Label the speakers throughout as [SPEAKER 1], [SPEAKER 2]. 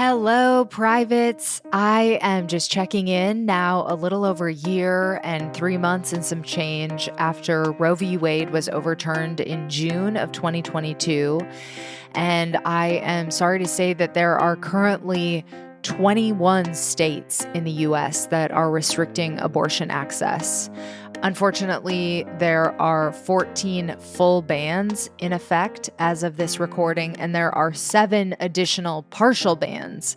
[SPEAKER 1] Hello, privates. I am just checking in now a little over a year and 3 months and some change after Roe v. Wade was overturned in June of 2022. And I am sorry to say that there are currently 21 states in the US that are restricting abortion access. Unfortunately, there are 14 full bans in effect as of this recording, and there are 7 additional partial bans.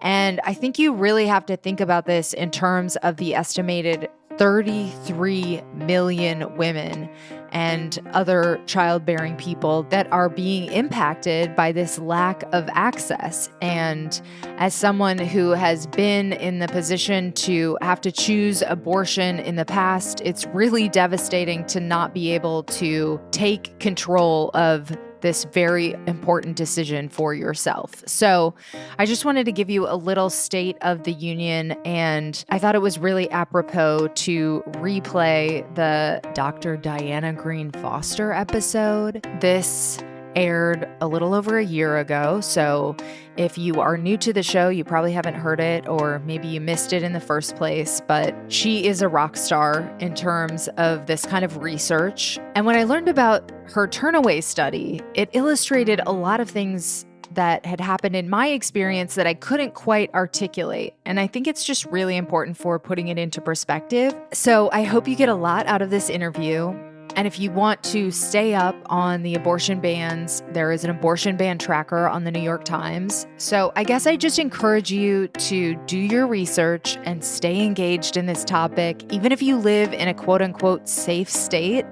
[SPEAKER 1] And I think you really have to think about this in terms of the estimated 33 million women and other childbearing people that are being impacted by this lack of access. And as someone who has been in the position to have to choose abortion in the past, it's really devastating to not be able to take control of this very important decision for yourself. So I just wanted to give you a little State of the Union, and I thought it was really apropos to replay the Dr. Diana Greene Foster episode. This aired a little over a year ago, so if you are new to the show, you probably haven't heard it, or maybe you missed it in the first place, but she is a rock star in terms of this kind of research. And when I learned about her Turnaway Study, it illustrated a lot of things that had happened in my experience that I couldn't quite articulate. And I think it's just really important for putting it into perspective. So I hope you get a lot out of this interview. And if you want to stay up on the abortion bans, there is an abortion ban tracker on the New York Times. So I guess I just encourage you to do your research and stay engaged in this topic, even if you live in a quote unquote safe state,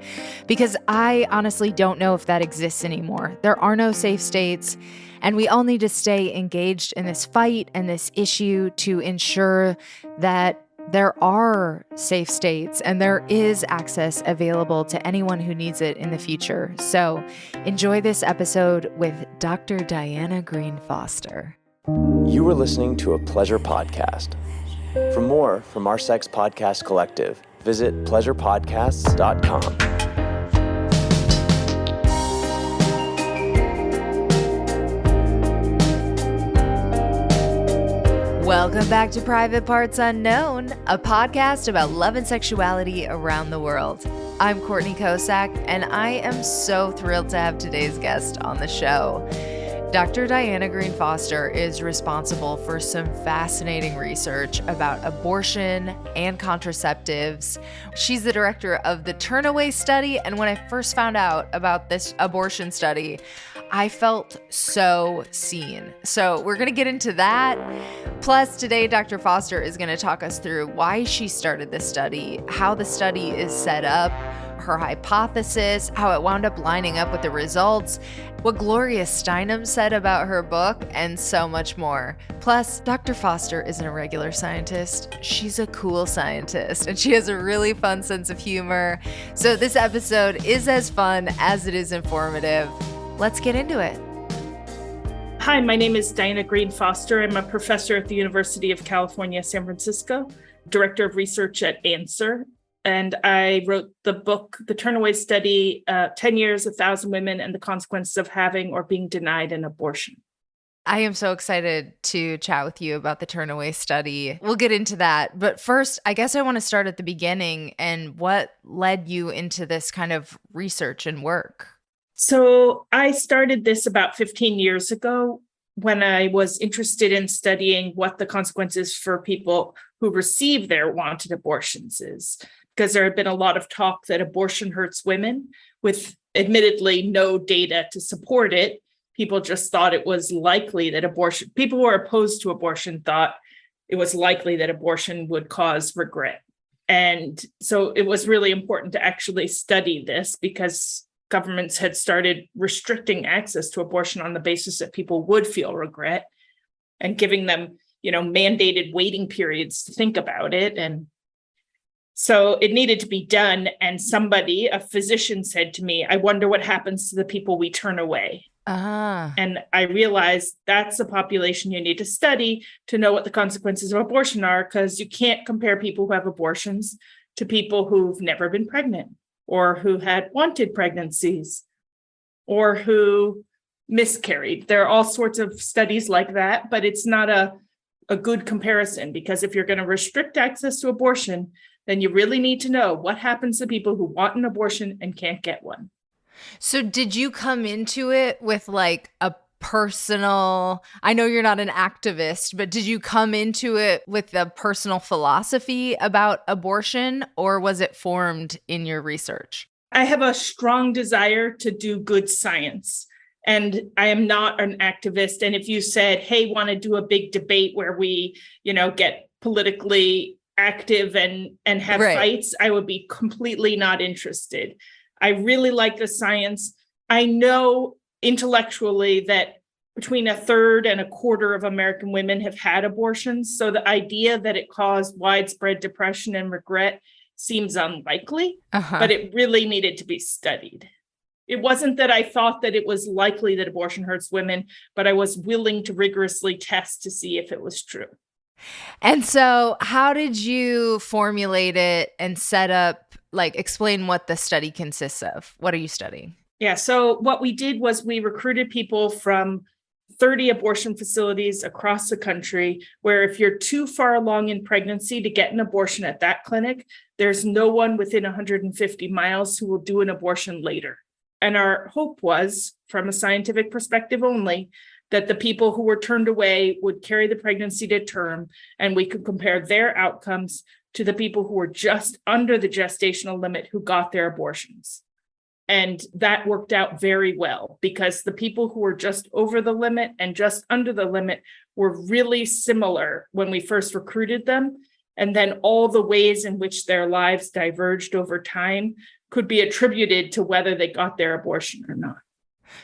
[SPEAKER 1] because I honestly don't know if that exists anymore. There are no safe states. And we all need to stay engaged in this fight and this issue to ensure that there are safe states and there is access available to anyone who needs it in the future. So enjoy this episode with Dr. Diana Greene Foster.
[SPEAKER 2] You were listening to a Pleasure podcast. For more from our Sex Podcast Collective, visit pleasurepodcasts.com.
[SPEAKER 1] Welcome back to Private Parts Unknown, a podcast about love and sexuality around the world. I'm Courtney Kocak, and I am so thrilled to have today's guest on the show. Dr. Diana Greene Foster is responsible for some fascinating research about abortion and contraceptives. She's the director of the Turnaway Study, and when I first found out about this abortion study, I felt so seen. So we're going to get into that. Plus, today, Dr. Foster is going to talk us through why she started this study, how the study is set up, her hypothesis, how it wound up lining up with the results, what Gloria Steinem said about her book, and so much more. Plus, Dr. Foster isn't a regular scientist. She's a cool scientist, and she has a really fun sense of humor. So this episode is as fun as it is informative. Let's get into it.
[SPEAKER 3] Hi, my name is Diana Greene Foster. I'm a professor at the University of California-San Fransisco, director of research at ANSIRH. And I wrote the book, The Turnaway Study, 10 Years, 1,000 Women, and the Consequences of Having or Being Denied an Abortion.
[SPEAKER 1] I am so excited to chat with you about the Turnaway Study. We'll get into that. But first, I guess I want to start at the beginning and what led you into this kind of research and work.
[SPEAKER 3] So I started this about 15 years ago when I was interested in studying what the consequences for people who receive their wanted abortions is. Because there had been a lot of talk that abortion hurts women, with admittedly no data to support it. People just thought it was likely that people who are opposed to abortion thought it was likely that abortion would cause regret. And so it was really important to actually study this because governments had started restricting access to abortion on the basis that people would feel regret and giving them, mandated waiting periods to think about it. And so it needed to be done. And a physician said to me, I wonder what happens to the people we turn away. And I realized that's a population you need to study to know what the consequences of abortion are, because you can't compare people who have abortions to people who've never been pregnant or who had wanted pregnancies or who miscarried. There are all sorts of studies like that, but it's not a good comparison, because if you're going to restrict access to abortion, then you really need to know what happens to people who want an abortion and can't get one.
[SPEAKER 1] So did you come into it with like a personal, I know you're not an activist, but did you come into it with a personal philosophy about abortion, or was it formed in your research?
[SPEAKER 3] I have a strong desire to do good science, and I am not an activist. And if you said, hey, want to do a big debate where we, get politically active and have fights, I would be completely not interested. I really like the science. I know intellectually that between a third and a quarter of American women have had abortions. So the idea that it caused widespread depression and regret seems unlikely, but it really needed to be studied. It wasn't that I thought that it was likely that abortion hurts women, but I was willing to rigorously test to see if it was true.
[SPEAKER 1] And so how did you formulate it and set up, explain what the study consists of? What are you studying?
[SPEAKER 3] Yeah, so what we did was we recruited people from 30 abortion facilities across the country, where if you're too far along in pregnancy to get an abortion at that clinic, there's no one within 150 miles who will do an abortion later. And our hope was, from a scientific perspective only, that the people who were turned away would carry the pregnancy to term, and we could compare their outcomes to the people who were just under the gestational limit who got their abortions. And that worked out very well, because the people who were just over the limit and just under the limit were really similar when we first recruited them. And then all the ways in which their lives diverged over time could be attributed to whether they got their abortion or not.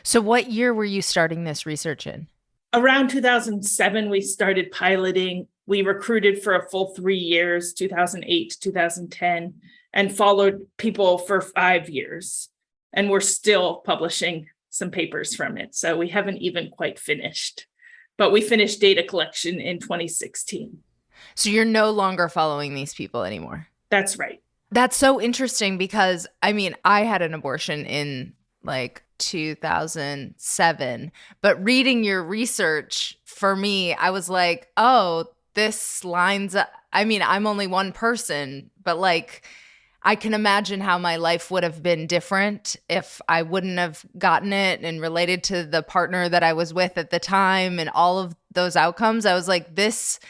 [SPEAKER 1] So what year were you starting this research in?
[SPEAKER 3] Around 2007, we started piloting. We recruited for a full 3 years, 2008 to 2010, and followed people for 5 years. And we're still publishing some papers from it. So we haven't even quite finished. But we finished data collection in 2016.
[SPEAKER 1] So you're no longer following these people anymore?
[SPEAKER 3] That's right.
[SPEAKER 1] That's so interesting, because, I had an abortion in 2007, but reading your research, for me, I was like, oh, this lines up. I'm only one person, but I can imagine how my life would have been different if I wouldn't have gotten it, and related to the partner that I was with at the time and all of those outcomes. I was like, this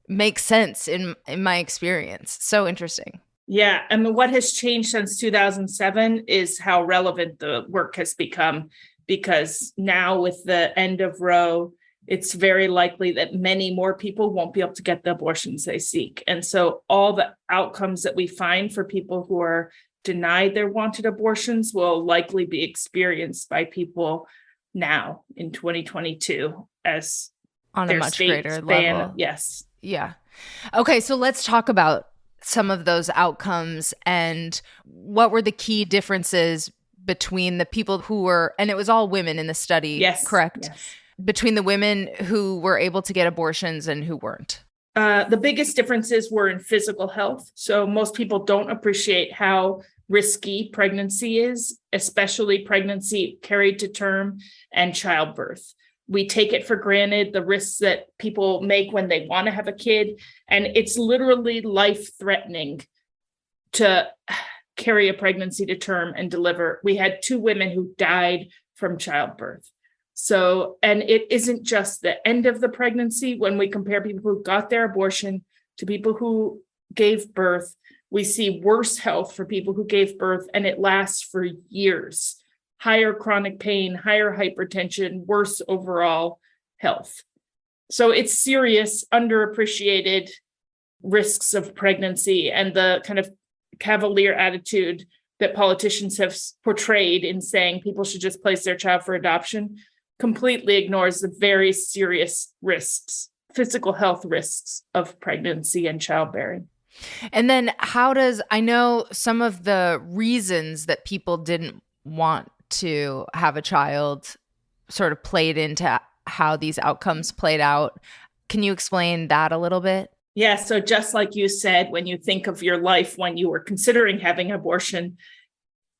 [SPEAKER 1] makes sense in my experience. So interesting.
[SPEAKER 3] Yeah. And what has changed since 2007 is how relevant the work has become, because now with the end of Roe, it's very likely that many more people won't be able to get the abortions they seek. And so all the outcomes that we find for people who are denied their wanted abortions will likely be experienced by people now in 2022 as
[SPEAKER 1] on a much greater level.
[SPEAKER 3] Yes.
[SPEAKER 1] Yeah. Okay. So let's talk about some of those outcomes, and what were the key differences between the people who were, and it was all women in the study,
[SPEAKER 3] yes,
[SPEAKER 1] correct?
[SPEAKER 3] Yes.
[SPEAKER 1] Between the women who were able to get abortions and who weren't?
[SPEAKER 3] The biggest differences were in physical health. So most people don't appreciate how risky pregnancy is, especially pregnancy carried to term and childbirth. We take it for granted, the risks that people make when they want to have a kid. And it's literally life-threatening to carry a pregnancy to term and deliver. We had 2 women who died from childbirth. So, and it isn't just the end of the pregnancy. When we compare people who got their abortion to people who gave birth, we see worse health for people who gave birth, and it lasts for years. Higher chronic pain, higher hypertension, worse overall health. So it's serious, underappreciated risks of pregnancy, and the kind of cavalier attitude that politicians have portrayed in saying people should just place their child for adoption completely ignores the very serious risks, physical health risks of pregnancy and childbearing.
[SPEAKER 1] And then I know some of the reasons that people didn't want to have a child sort of played into how these outcomes played out. Can you explain that a little bit?
[SPEAKER 3] Yeah. So just like you said, when you think of your life when you were considering having abortion,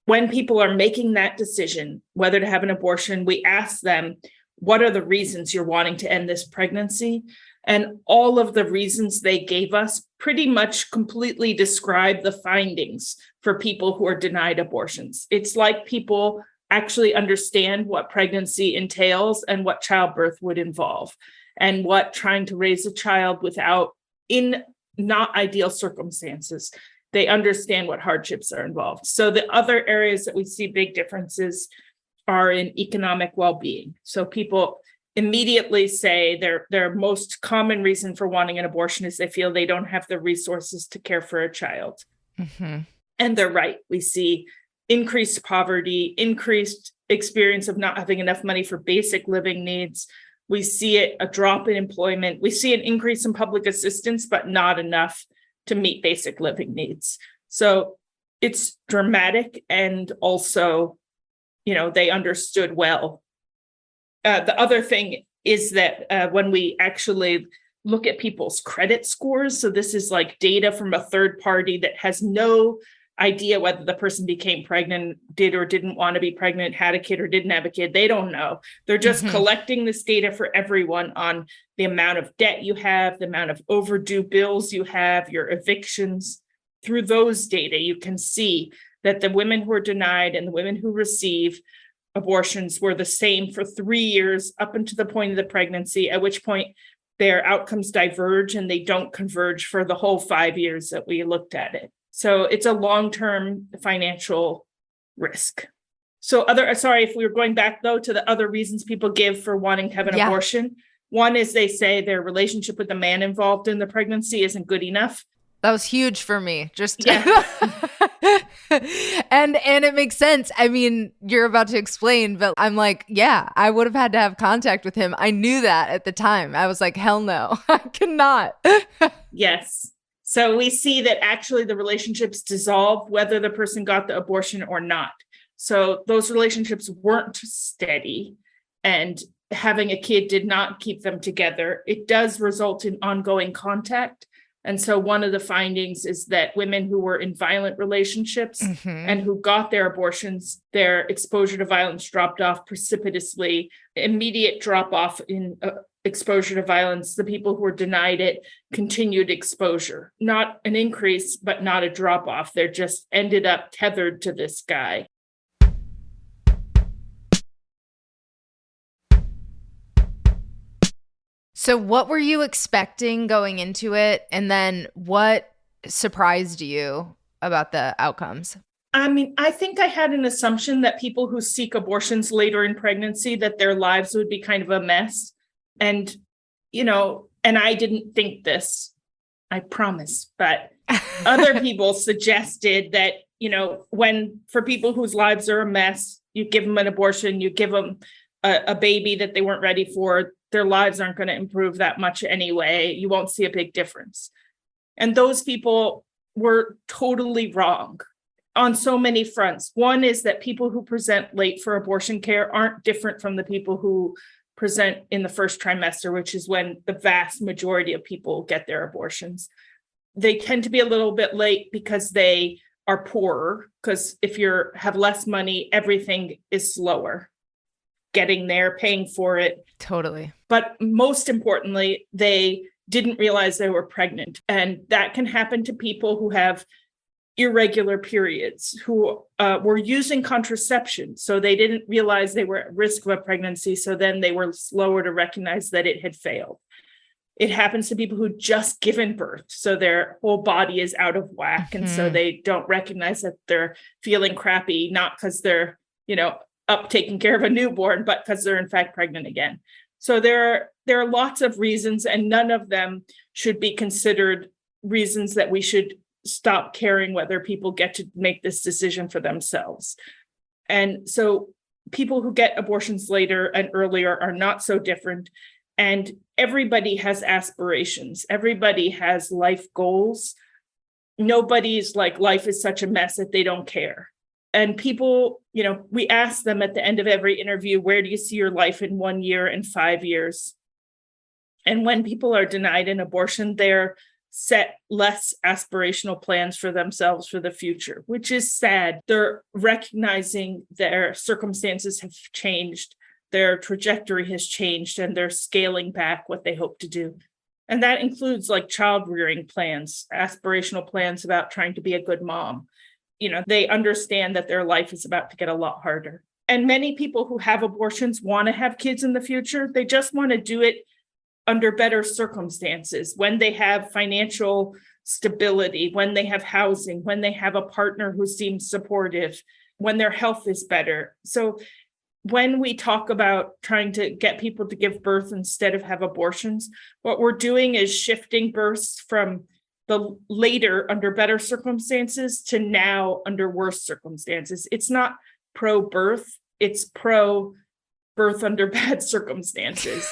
[SPEAKER 3] when people are making that decision, whether to have an abortion, we ask them, what are the reasons you're wanting to end this pregnancy? And all of the reasons they gave us pretty much completely describe the findings for people who are denied abortions. It's like people actually understand what pregnancy entails and what childbirth would involve, and what trying to raise a child in not ideal circumstances. They understand what hardships are involved. So the other areas that we see big differences are in economic well-being. So people immediately say their most common reason for wanting an abortion is they feel they don't have the resources to care for a child.
[SPEAKER 1] Mm-hmm.
[SPEAKER 3] And they're right. We see increased poverty, increased experience of not having enough money for basic living needs. We see a drop in employment. We see an increase in public assistance, but not enough to meet basic living needs. So it's dramatic, and also, they understood well. The other thing is that when we actually look at people's credit scores, so this is like data from a third party that has no idea whether the person became pregnant, did or didn't want to be pregnant, had a kid or didn't have a kid. They don't know. They're just collecting this data for everyone on the amount of debt you have, the amount of overdue bills you have, your evictions. Through those data, you can see that the women who are denied and the women who receive abortions were the same for 3 years up until the point of the pregnancy, at which point their outcomes diverge and they don't converge for the whole 5 years that we looked at it. So it's a long-term financial risk. So if we were going back though to the other reasons people give for wanting to have an abortion, one is they say their relationship with the man involved in the pregnancy isn't good enough.
[SPEAKER 1] That was huge for me. And it makes sense. I mean, you're about to explain, but I'm like, yeah, I would have had to have contact with him. I knew that at the time. I was like, hell no, I cannot.
[SPEAKER 3] Yes. So we see that actually the relationships dissolve whether the person got the abortion or not. So those relationships weren't steady, and having a kid did not keep them together. It does result in ongoing contact. And so one of the findings is that women who were in violent relationships and who got their abortions, their exposure to violence dropped off precipitously, immediate drop off in exposure to violence. The people who were denied it continued exposure, not an increase, but not a drop off. They're just ended up tethered to this guy.
[SPEAKER 1] So what were you expecting going into it? And then what surprised you about the outcomes?
[SPEAKER 3] I mean, I think I had an assumption that people who seek abortions later in pregnancy, that their lives would be kind of a mess. And, and I didn't think this, I promise, but other people suggested that, for people whose lives are a mess, you give them an abortion, you give them a baby that they weren't ready for, their lives aren't going to improve that much anyway. You won't see a big difference. And those people were totally wrong on so many fronts. One is that people who present late for abortion care aren't different from the people who present in the first trimester, which is when the vast majority of people get their abortions. They tend to be a little bit late because they are poorer, because if you have less money, everything is slower. Getting there, paying for it.
[SPEAKER 1] Totally.
[SPEAKER 3] But most importantly, they didn't realize they were pregnant. And that can happen to people who have irregular periods, who were using contraception. So they didn't realize they were at risk of a pregnancy. So then they were slower to recognize that it had failed. It happens to people who just given birth. So their whole body is out of whack. And so they don't recognize that they're feeling crappy, not because they're, up taking care of a newborn, but because they're in fact pregnant again. So there are lots of reasons, and none of them should be considered reasons that we should stop caring whether people get to make this decision for themselves. And so people who get abortions later and earlier are not so different. And everybody has aspirations. Everybody has life goals. Nobody's like, life is such a mess that they don't care. And people, we ask them at the end of every interview, where do you see your life in 1 year and 5 years? And when people are denied an abortion, their set less aspirational plans for themselves for the future, which is sad. They're recognizing their circumstances have changed, their trajectory has changed, and they're scaling back what they hope to do. And that includes like child rearing plans, aspirational plans about trying to be a good mom. They understand that their life is about to get a lot harder. And many people who have abortions want to have kids in the future. They just want to do it under better circumstances, when they have financial stability, when they have housing, when they have a partner who seems supportive, when their health is better. So when we talk about trying to get people to give birth instead of have abortions, what we're doing is shifting births from the later under better circumstances to now under worse circumstances. It's not pro-birth, it's pro-birth under bad circumstances.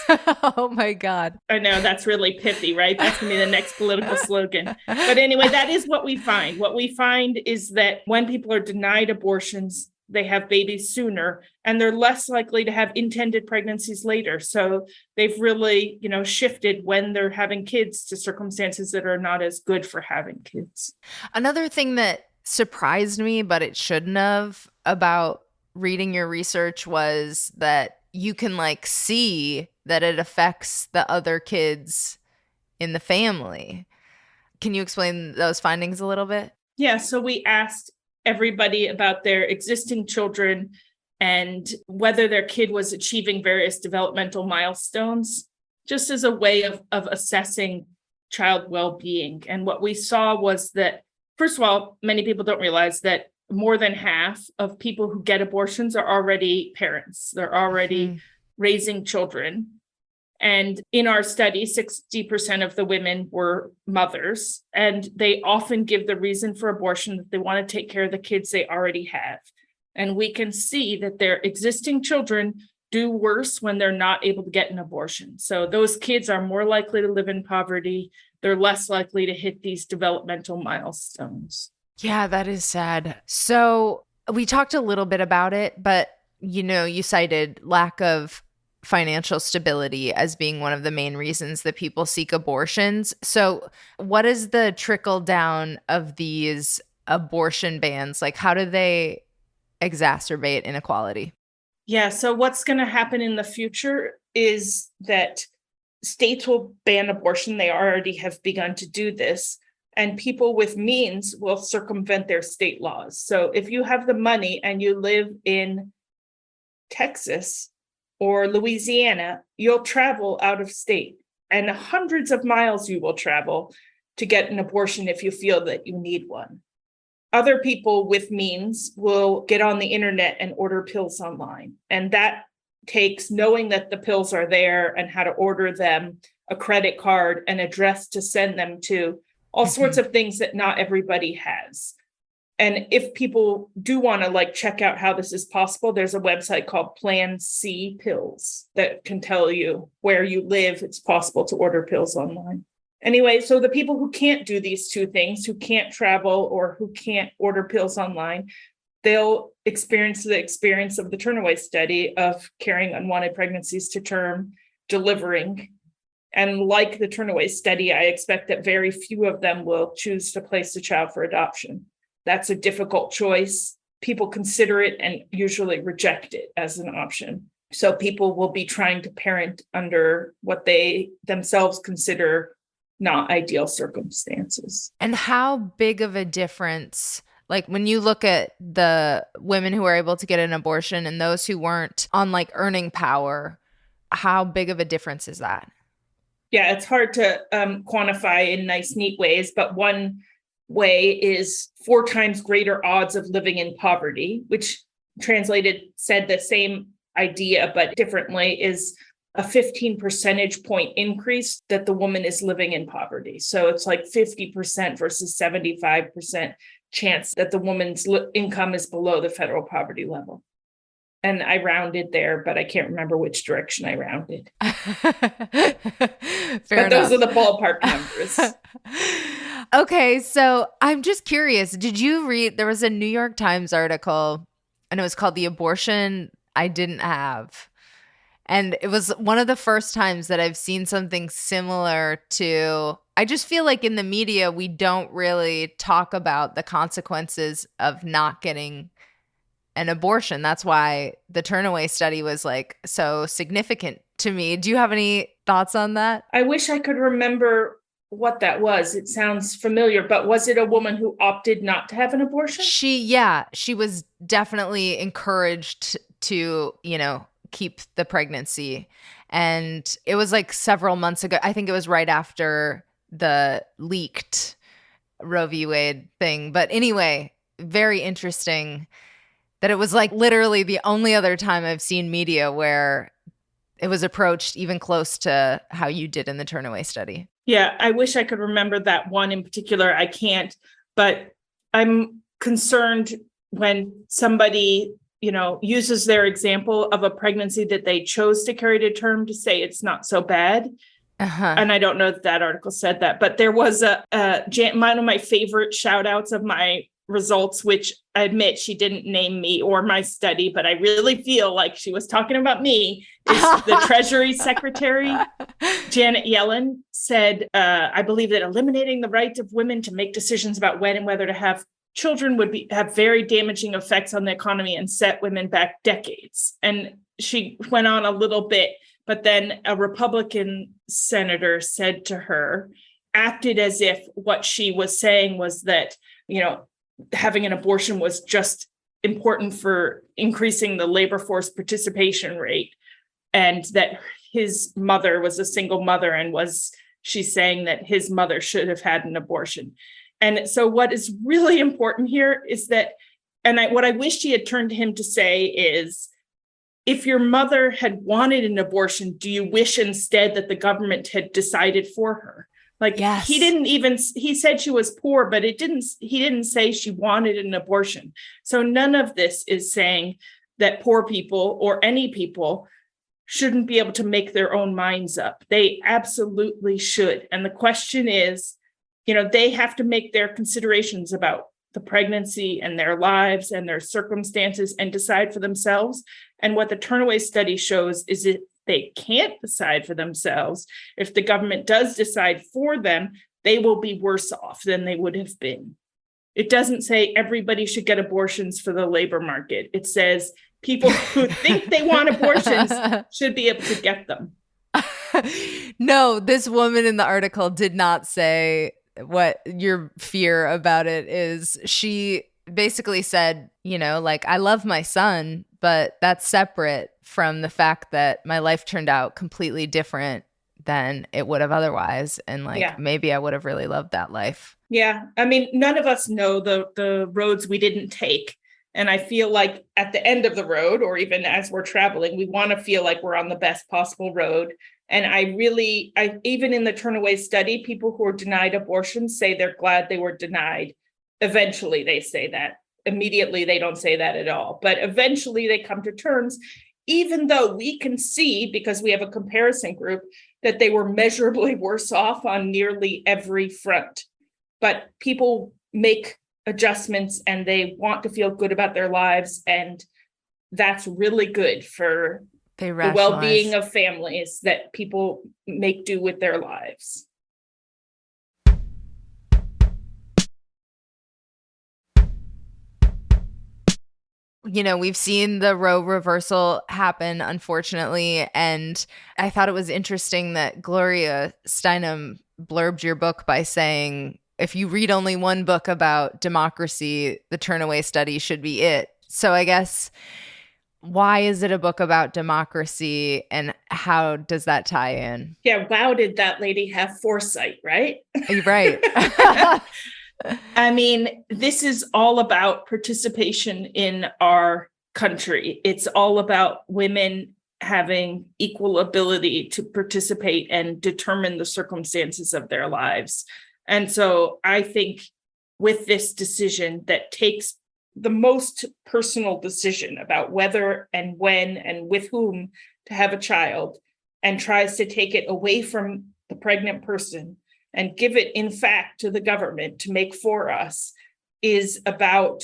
[SPEAKER 1] Oh my God.
[SPEAKER 3] I know, that's really pithy, right? That's going to be the next political slogan. But anyway, that is what we find. What we find is that when people are denied abortions, they have babies sooner, and they're less likely to have intended pregnancies later. So they've really, shifted when they're having kids to circumstances that are not as good for having kids.
[SPEAKER 1] Another thing that surprised me, but it shouldn't have, about reading your research was that you can see that it affects the other kids in the family. Can you explain those findings a little bit?
[SPEAKER 3] Yeah, so we asked everybody about their existing children and whether their kid was achieving various developmental milestones, just as a way of assessing child well-being. And what we saw was that, first of all, many people don't realize that more than half of people who get abortions are already parents. They're already raising children. And in our study, 60% of the women were mothers, and they often give the reason for abortion that they want to take care of the kids they already have. And we can see that their existing children do worse when they're not able to get an abortion. So those kids are more likely to live in poverty. They're less likely to hit these developmental milestones.
[SPEAKER 1] Yeah, that is sad. So we talked a little bit about it, but you cited lack of financial stability as being one of the main reasons that people seek abortions. So what is the trickle down of these abortion bans? How do they exacerbate inequality?
[SPEAKER 3] Yeah, so what's going to happen in the future is that states will ban abortion. They already have begun to do this. And people with means will circumvent their state laws. So if you have the money and you live in Texas or Louisiana, you'll travel out of state, and hundreds of miles you will travel to get an abortion if you feel that you need one. Other people with means will get on the internet and order pills online. And that takes knowing that the pills are there and how to order them, a credit card, an address to send them to, all sorts of things that not everybody has. And if people do want to check out how this is possible, there's a website called Plan C Pills that can tell you where you live. It's possible to order pills online. Anyway, so the people who can't do these two things, who can't travel or who can't order pills online, they'll experience the experience of the Turnaway Study of carrying unwanted pregnancies to term, delivering. And like the Turnaway Study, I expect that very few of them will choose to place the child for adoption. That's a difficult choice. People consider it and usually reject it as an option. So people will be trying to parent under what they themselves consider not ideal circumstances.
[SPEAKER 1] And how big of a difference, when you look at the women who were able to get an abortion and those who weren't on earning power, how big of a difference is that?
[SPEAKER 3] Yeah, it's hard to quantify in nice, neat ways, but one way is 4 times greater odds of living in poverty, which translated said the same idea, but differently, is a 15 percentage point increase that the woman is living in poverty. So it's 50% versus 75% chance that the woman's income is below the federal poverty level. And I rounded there, but I can't remember which direction I rounded. But those are the ballpark numbers.
[SPEAKER 1] Okay, so I'm just curious. Did you read, there was a New York Times article, and it was called "The Abortion I Didn't Have." And it was one of the first times that I've seen something similar to I just feel like in the media, we don't really talk about the consequences of not getting an abortion. That's why the Turnaway Study was like so significant to me. Do you have any thoughts on that?
[SPEAKER 3] I wish I could remember what that was. It sounds familiar, but was it a woman who opted not to have an abortion?
[SPEAKER 1] She was definitely encouraged to, keep the pregnancy. And it was like several months ago. I think it was right after the leaked Roe v. Wade thing. But anyway, very interesting that it was like literally the only other time I've seen media where it was approached even close to how you did in the Turnaway Study.
[SPEAKER 3] Yeah, I wish I could remember that one in particular. I can't, but I'm concerned when somebody, uses their example of a pregnancy that they chose to carry to term to say it's not so bad.
[SPEAKER 1] Uh-huh.
[SPEAKER 3] And I don't know if that article said that, but there was one of my favorite shout outs of my results, which I admit she didn't name me or my study, but I really feel like she was talking about me, is the Treasury Secretary, Janet Yellen, said, I believe that eliminating the right of women to make decisions about when and whether to have children would have very damaging effects on the economy and set women back decades. And she went on a little bit, but then a Republican senator said to her, acted as if what she was saying was that, having an abortion was just important for increasing the labor force participation rate, and that his mother was a single mother, and she's saying that his mother should have had an abortion. And so what is really important here is that, what I wish she had turned to him to say is, if your mother had wanted an abortion, do you wish instead that the government had decided for her? Like, yes. He said she was poor, but he didn't say she wanted an abortion. So none of this is saying that poor people or any people shouldn't be able to make their own minds up. They absolutely should. And the question is, they have to make their considerations about the pregnancy and their lives and their circumstances and decide for themselves. And what the Turnaway Study shows is that they can't decide for themselves. If the government does decide for them, they will be worse off than they would have been. It doesn't say everybody should get abortions for the labor market. It says people who think they want abortions should be able to get them.
[SPEAKER 1] No, this woman in the article did not say what your fear about it is. She basically said, I love my son, but that's separate from the fact that my life turned out completely different than it would have otherwise. And maybe I would have really loved that life.
[SPEAKER 3] Yeah. I mean, none of us know the roads we didn't take. And I feel like at the end of the road, or even as we're traveling, we want to feel like we're on the best possible road. And I even in the Turnaway Study, people who are denied abortions say they're glad they were denied. Eventually, they say that. Immediately, they don't say that at all. But eventually, they come to terms, even though we can see, because we have a comparison group, that they were measurably worse off on nearly every front. But people make adjustments and they want to feel good about their lives. And that's really good for the well-being of families, that people make do with their lives.
[SPEAKER 1] We've seen the Roe reversal happen, unfortunately. And I thought it was interesting that Gloria Steinem blurbed your book by saying, if you read only one book about democracy, the Turnaway Study should be it. So I guess, why is it a book about democracy, and how does that tie in?
[SPEAKER 3] Yeah, wow, did that lady have foresight, right?
[SPEAKER 1] Right.
[SPEAKER 3] I mean, this is all about participation in our country. It's all about women having equal ability to participate and determine the circumstances of their lives. And so I think with this decision that takes the most personal decision about whether and when and with whom to have a child, and tries to take it away from the pregnant person and give it, in fact, to the government to make for us, is about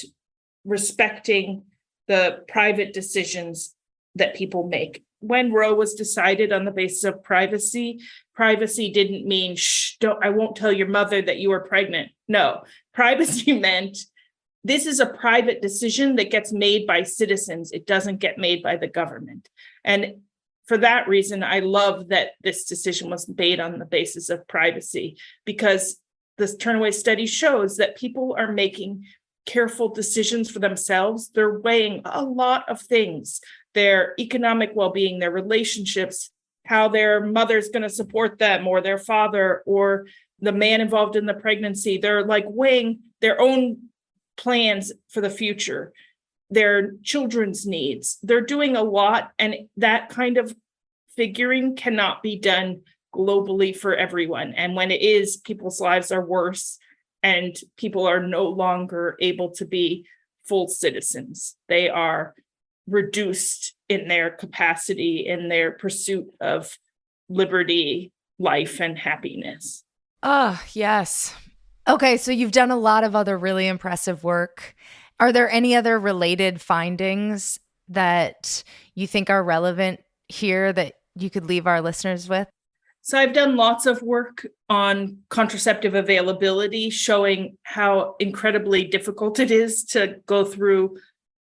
[SPEAKER 3] respecting the private decisions that people make. when Roe was decided on the basis of privacy, privacy didn't mean, I won't tell your mother that you are pregnant. No, privacy meant this is a private decision that gets made by citizens. It doesn't get made by the government. And for that reason, I love that this decision was made on the basis of privacy, because this Turnaway Study shows that people are making careful decisions for themselves. They're weighing a lot of things, their economic well-being, their relationships, how their mother's going to support them, or their father, or the man involved in the pregnancy. They're like weighing their own plans for the future, their children's needs. They're doing a lot, and that kind of figuring cannot be done globally for everyone. And when it is, people's lives are worse, and people are no longer able to be full citizens. They are reduced in their capacity, in their pursuit of liberty, life, and happiness.
[SPEAKER 1] Oh, yes. Okay, so you've done a lot of other really impressive work. Are there any other related findings that you think are relevant here that you could leave our listeners with?
[SPEAKER 3] So I've done lots of work on contraceptive availability, showing how incredibly difficult it is to go through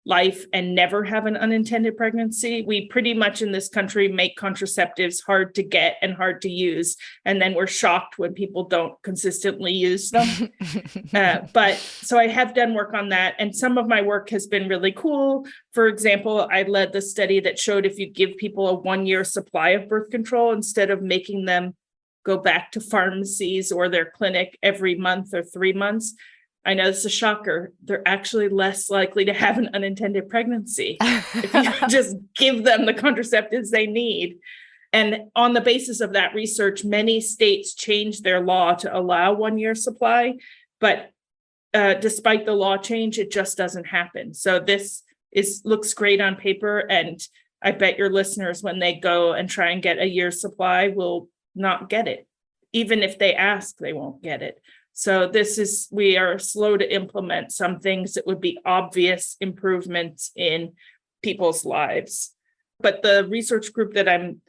[SPEAKER 3] life and never have an unintended pregnancy. We pretty much in this country make contraceptives hard to get and hard to use. And then we're shocked when people don't consistently use them. But so I have done work on that. And some of my work has been really cool. For example, I led the study that showed if you give people a 1-year supply of birth control, instead of making them go back to pharmacies or their clinic every month or 3 months, I know this is a shocker, they're actually less likely to have an unintended pregnancy if you just give them the contraceptives they need. And on the basis of that research, many states changed their law to allow 1-year supply, but despite the law change, it just doesn't happen. So this looks great on paper, and I bet your listeners, when they go and try and get a year's supply, will not get it. Even if they ask, they won't get it. So we are slow to implement some things that would be obvious improvements in people's lives. But the research group that I'm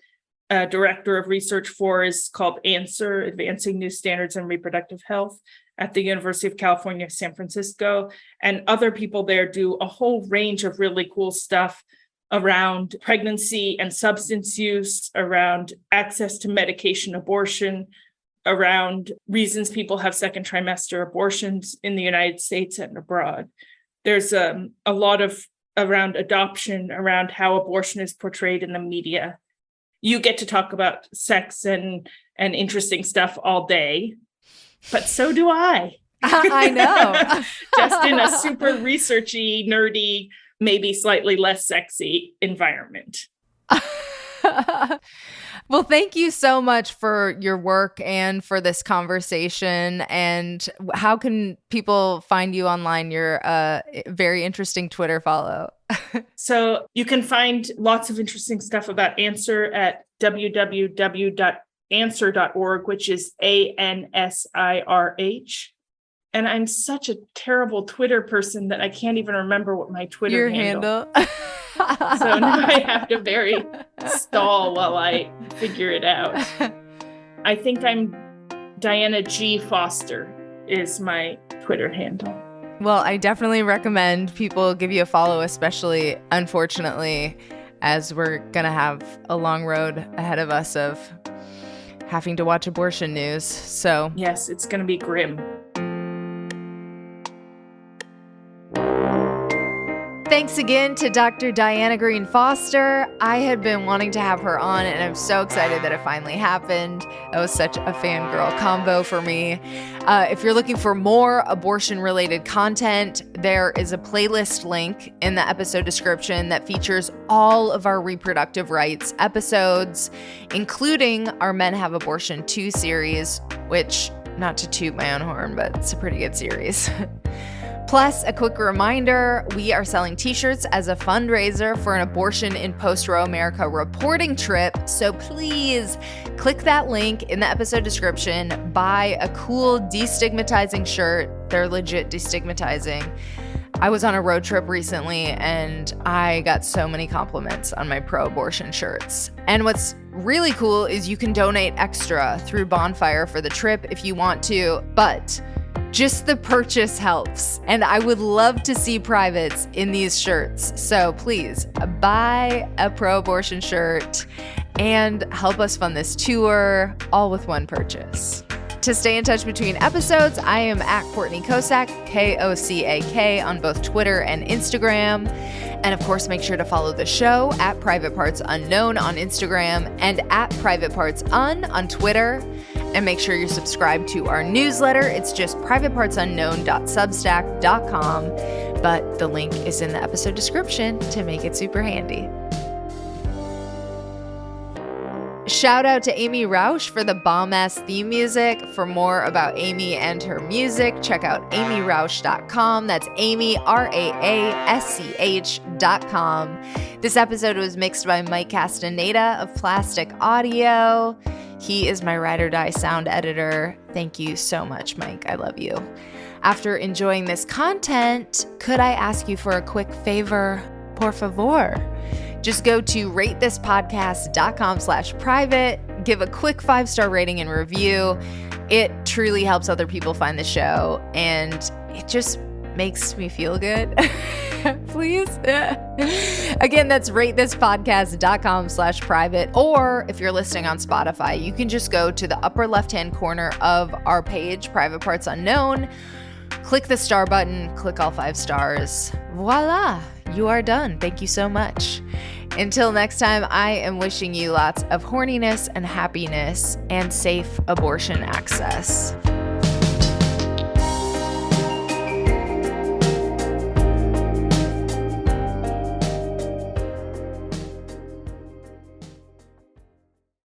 [SPEAKER 3] director of research for is called ANSIRH, Advancing New Standards in Reproductive Health, at the University of California-San Fransisco. And other people there do a whole range of really cool stuff around pregnancy and substance use, around access to medication abortion, around reasons people have second trimester abortions in the United States and abroad. There's a lot of around adoption, around how abortion is portrayed in the media. You get to talk about sex and interesting stuff all day, but so do I.
[SPEAKER 1] I know.
[SPEAKER 3] Just in a super researchy, nerdy, maybe slightly less sexy environment.
[SPEAKER 1] Well, thank you so much for your work and for this conversation. And how can people find you online? You're a very interesting Twitter follow.
[SPEAKER 3] So you can find lots of interesting stuff about ANSIRH at www.ansirh.org, which is ANSIRH. And I'm such a terrible Twitter person that I can't even remember what my Twitter handle. So now I have to very stall while I figure it out. I think I'm Diana G. Foster is my Twitter handle.
[SPEAKER 1] Well, I definitely recommend people give you a follow, especially, unfortunately, as we're going to have a long road ahead of us of having to watch abortion news. So
[SPEAKER 3] yes, it's going to be grim.
[SPEAKER 1] Thanks again to Dr. Diana Greene Foster. I had been wanting to have her on, and I'm so excited that it finally happened. That was such a fangirl combo for me. If you're looking for more abortion-related content, there is a playlist link in the episode description that features all of our reproductive rights episodes, including our Men Have Abortion 2 series, which, not to toot my own horn, but it's a pretty good series. Plus, a quick reminder, we are selling t-shirts as a fundraiser for an abortion in post-Roe America reporting trip. So please click that link in the episode description, buy a cool destigmatizing shirt. They're legit destigmatizing. I was on a road trip recently and I got so many compliments on my pro-abortion shirts. And what's really cool is you can donate extra through Bonfire for the trip if you want to, but just the purchase helps. And I would love to see privates in these shirts. So please buy a pro-abortion shirt and help us fund this tour, all with one purchase. To stay in touch between episodes, I am at Courtney Kocak, Kocak, on both Twitter and Instagram. And of course, make sure to follow the show at Private Parts Unknown on Instagram and at Private Parts on Twitter. And make sure you're subscribed to our newsletter. It's just privatepartsunknown.substack.com, but the link is in the episode description to make it super handy. Shout out to Amy Rausch for the bomb-ass theme music. For more about Amy and her music, check out amyrausch.com. That's Amy, RAASCH.com. This episode was mixed by Mike Castaneda of Plastic Audio. He is my ride or die sound editor. Thank you so much, Mike. I love you. After enjoying this content, could I ask you for a quick favor? Por favor. Just go to ratethispodcast.com/private, give a quick 5-star rating and review. It truly helps other people find the show, and it just makes me feel good. Please. Again, that's ratethispodcast.com/private. Or if you're listening on Spotify, you can just go to the upper left-hand corner of our page, Private Parts Unknown, click the star button, click all 5 stars. Voila, you are done. Thank you so much. Until next time, I am wishing you lots of horniness and happiness and safe abortion access.